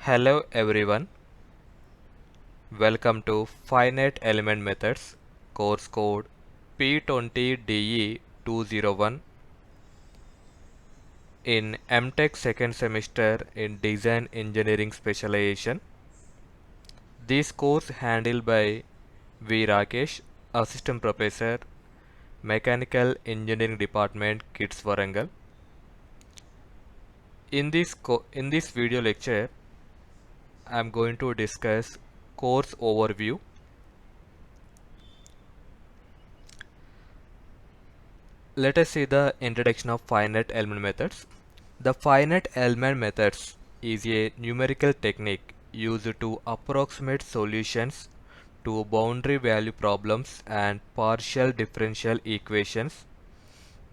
Hello everyone, welcome to Finite Element Methods course code P20DE201 in MTech second semester in Design Engineering Specialization. This course handled by V. Rakesh, Assistant Professor, Mechanical Engineering Department, Kids Warangal. In this video lecture, I am going to discuss course overview. Let us see the introduction of finite element methods. The finite element methods is a numerical technique used to approximate solutions to boundary value problems and partial differential equations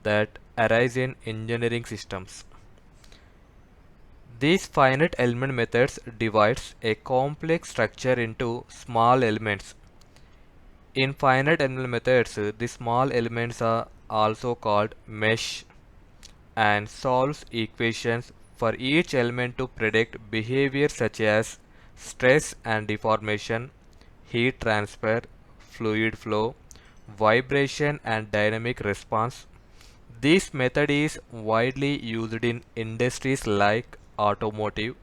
that arise in engineering systems. These finite element methods divides a complex structure into small elements. In finite element methods, the small elements are also called mesh and solves equations for each element to predict behavior such as stress and deformation, heat transfer, fluid flow, vibration and dynamic response. This method is widely used in industries like automotive,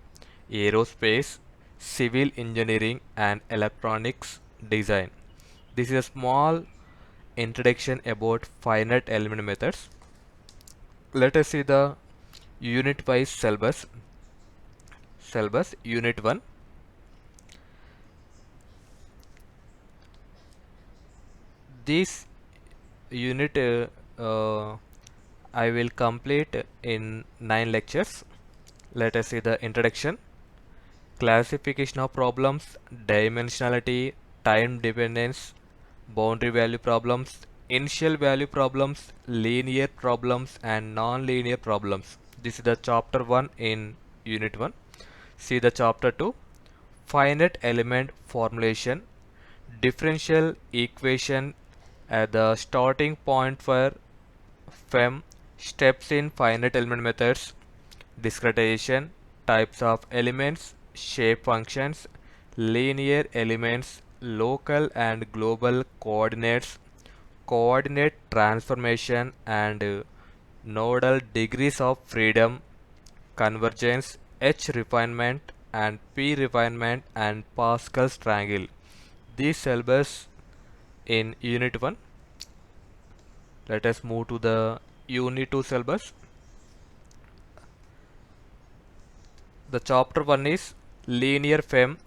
aerospace, civil engineering and electronics design. This is a small introduction about finite element methods. Let us see the unit wise syllabus. Unit 1. This unit I will complete in 9 lectures. Let us see the introduction, classification of problems, dimensionality, time dependence, boundary value problems, initial value problems, linear problems and non-linear problems. This is the chapter 1 in unit 1. See the chapter 2, finite element formulation, differential equation at the starting point for FEM, steps in finite element methods, discretization, types of elements, shape functions, linear elements, local and global coordinates, coordinate transformation and nodal degrees of freedom, convergence, H refinement and P refinement and Pascal's triangle. These syllabus in unit 1. Let us move to the unit 2 syllabus. The chapter 1 is linear FEM,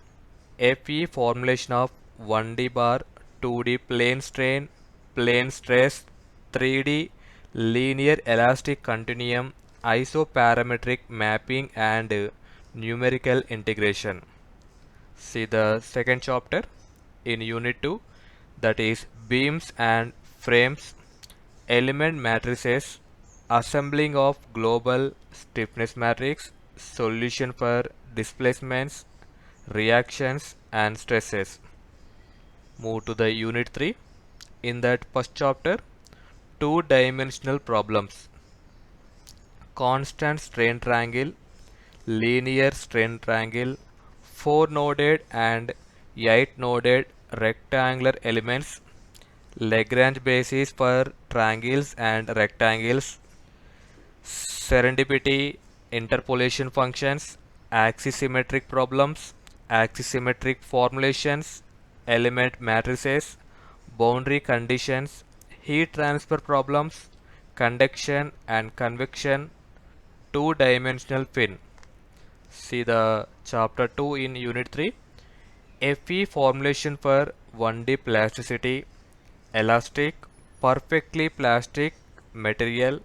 FE formulation of 1D bar, 2D plane strain, plane stress, 3D linear elastic continuum, isoparametric mapping and numerical integration. See the second chapter in unit 2, that is beams and frames, element matrices, assembling of global stiffness matrix, solution for displacements, reactions and stresses. Move to the unit 3. In that first chapter, two-dimensional problems, constant strain triangle, linear strain triangle, 4-noded and 8-noded rectangular elements, Lagrange basis for triangles and rectangles, serendipity, interpolation functions, axisymmetric problems, axisymmetric formulations, element matrices, boundary conditions, heat transfer problems, conduction and convection, two-dimensional fin. See the chapter 2 in unit 3. FE formulation for 1D plasticity, elastic, perfectly plastic material,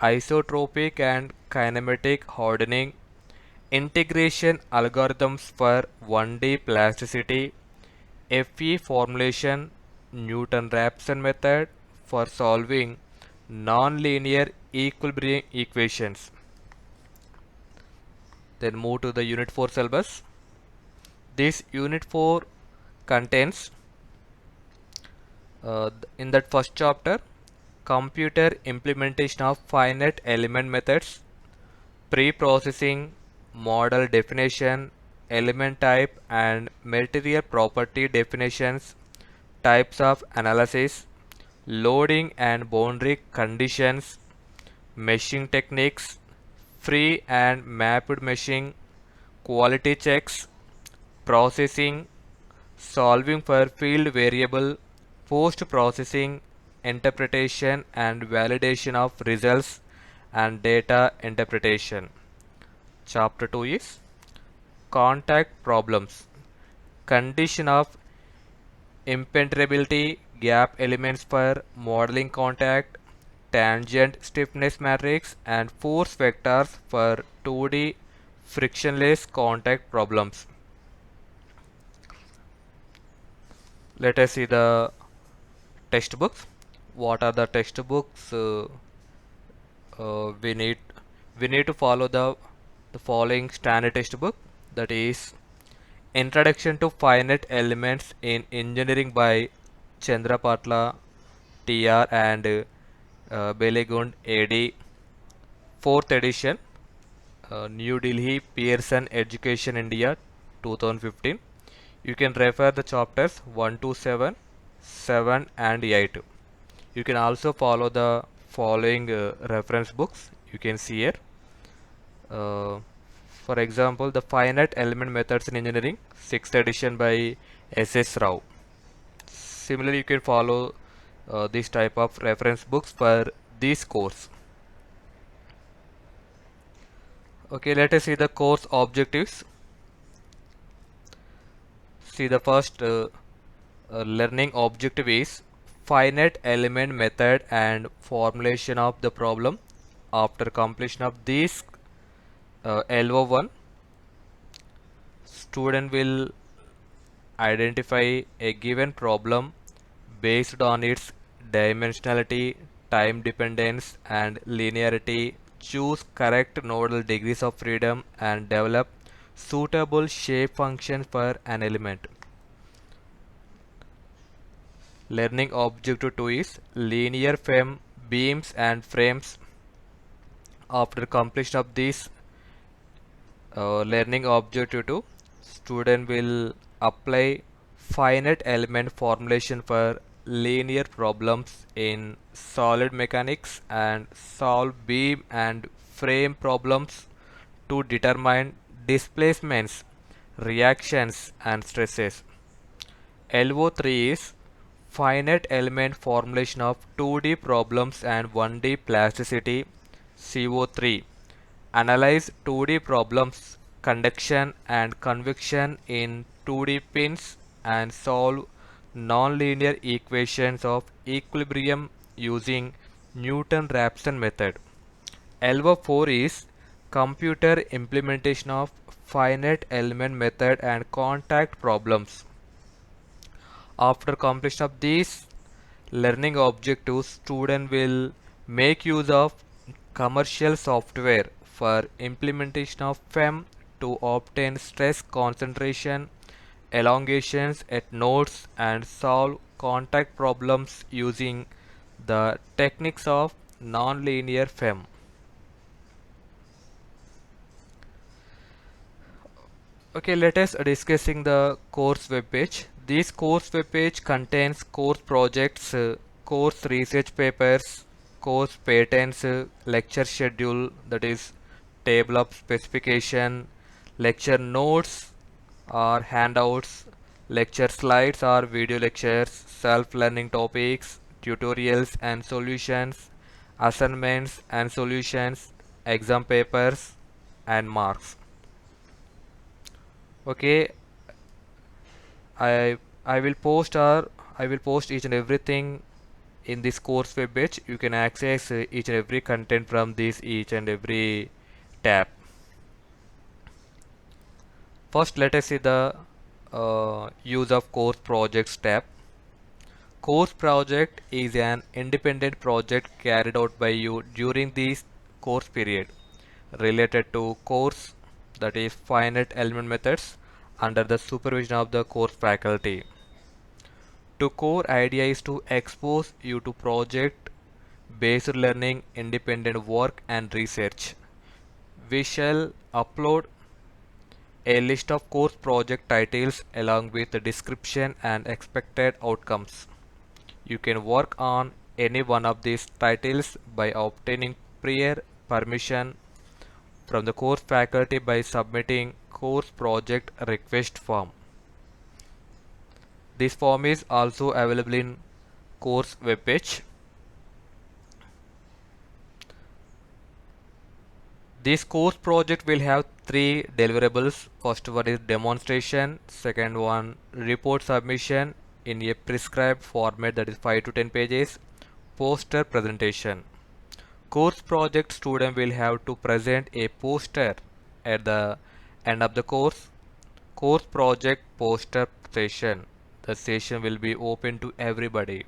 isotropic and kinematic hardening, integration algorithms for 1D plasticity, FE formulation, Newton-Raphson method for solving non-linear equilibrium equations. Then move to the unit 4 syllabus. This unit 4 contains in that first chapter, computer implementation of finite element methods, pre-processing, model definition, element type and material property definitions, types of analysis, loading and boundary conditions, meshing techniques, free and mapped meshing, quality checks, processing, solving for field variable, post-processing, interpretation and validation of results, and data interpretation. Chapter 2 is contact problems, condition of impenetrability, gap elements for modeling contact, tangent stiffness matrix, and force vectors for 2D frictionless contact problems. Let us see the textbooks. What are the textbooks? We need to follow the following standard textbook, that is Introduction to Finite Elements in Engineering by Chandrapatla TR and Belegund AD, 4th edition, New Delhi, Pearson Education India, 2015. You can refer the chapters 1 to 7, 7 and 8. You can also follow the following reference books you can see here. Uh, for example, the Finite Element Methods in Engineering, 6th edition by S.S. Rao. Similarly, you can follow this type of reference books for this course. Okay, let us see the course objectives. See, the first learning objective is finite element method and formulation of the problem. After completion of this LO1, student will identify a given problem based on its dimensionality, time dependence, and linearity, choose correct nodal degrees of freedom, and develop suitable shape functions for an element. Learning objective 2 is linear FEM beams and frames. After completion of this learning objective 2, student will apply finite element formulation for linear problems in solid mechanics and solve beam and frame problems to determine displacements, reactions, and stresses. LO3 is finite element formulation of 2D problems and 1D plasticity. CO3, analyze 2D problems, conduction and convection in 2D pins and solve nonlinear equations of equilibrium using Newton-Raphson method. LO4 is computer implementation of finite element method and contact problems. After completion of these learning objectives, student will make use of commercial software for implementation of FEM to obtain stress concentration, elongations at nodes, and solve contact problems using the techniques of nonlinear FEM. Okay, let us discussing the course web page. This course web page contains course projects, course research papers, course patents, lecture schedule, that is table of specification, lecture notes or handouts, lecture slides or video lectures, self-learning topics, tutorials and solutions, assignments and solutions, exam papers and marks. Okay, I I will post each and everything in this course web page. You can access each and every content from this each and every tab. First, let us see the use of course projects tab. Course project is an independent project carried out by you during this course period related to course, that is finite element methods, under the supervision of the course faculty. The core idea is to expose you to project based learning, independent work and research. We shall upload a list of course project titles along with the description and expected outcomes. You can work on any one of these titles by obtaining prior permission from the course faculty by submitting course project request form. This form is also available in course webpage. This course project will have three deliverables. First one is demonstration, second one report submission in a prescribed format, that is 5 to 10 pages, poster presentation. Course project student will have to present a poster at the end of the course project poster session. The session will be open to everybody.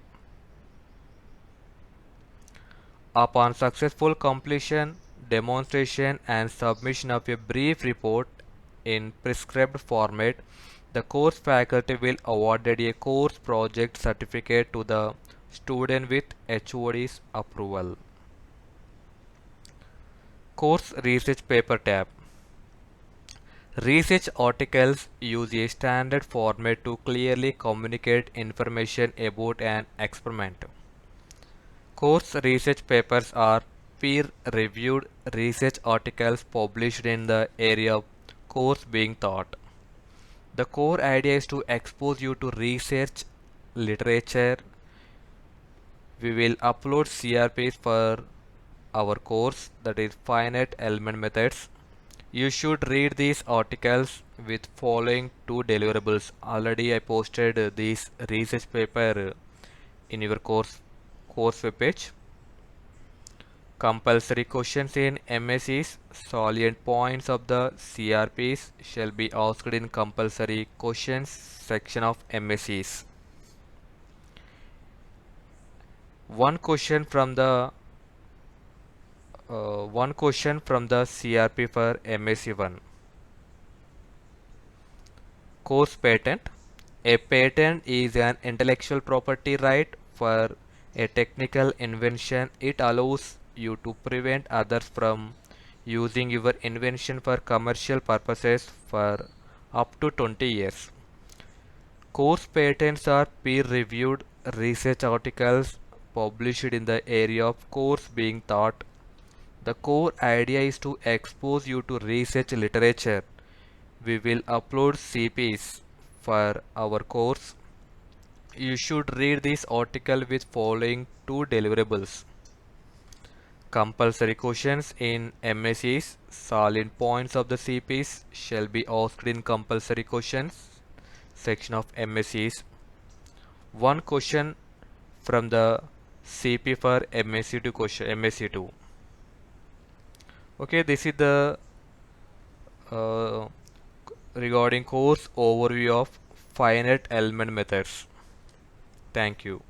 Upon successful completion, demonstration and submission of a brief report in prescribed format, the course faculty will award a course project certificate to the student with HOD's approval. Course Research Paper tab. Research articles use a standard format to clearly communicate information about an experiment. Course research papers are peer-reviewed research articles published in the area of course being taught. The core idea is to expose you to research literature. We will upload CRPs for our course, that is Finite Element Methods. You should read these articles with following two deliverables. Already I posted this research paper in your course webpage. Compulsory questions in MSCs. Salient points of the CRPs shall be asked in compulsory questions section of MSCs. One question from the CRP for MSc1. Course patent. A patent is an intellectual property right for a technical invention. It allows you to prevent others from using your invention for commercial purposes for up to 20 years. Course patents are peer-reviewed research articles published in the area of course being taught. The core idea is to expose you to research literature. We will upload CPs for our course. You should read this article with following two deliverables. Compulsory questions in MSCs. Salient points of the CPs shall be asked in compulsory questions section of MSCs. One question from the CP for MSc2. Okay, this is the uh, regarding course overview of finite element methods. Thank you.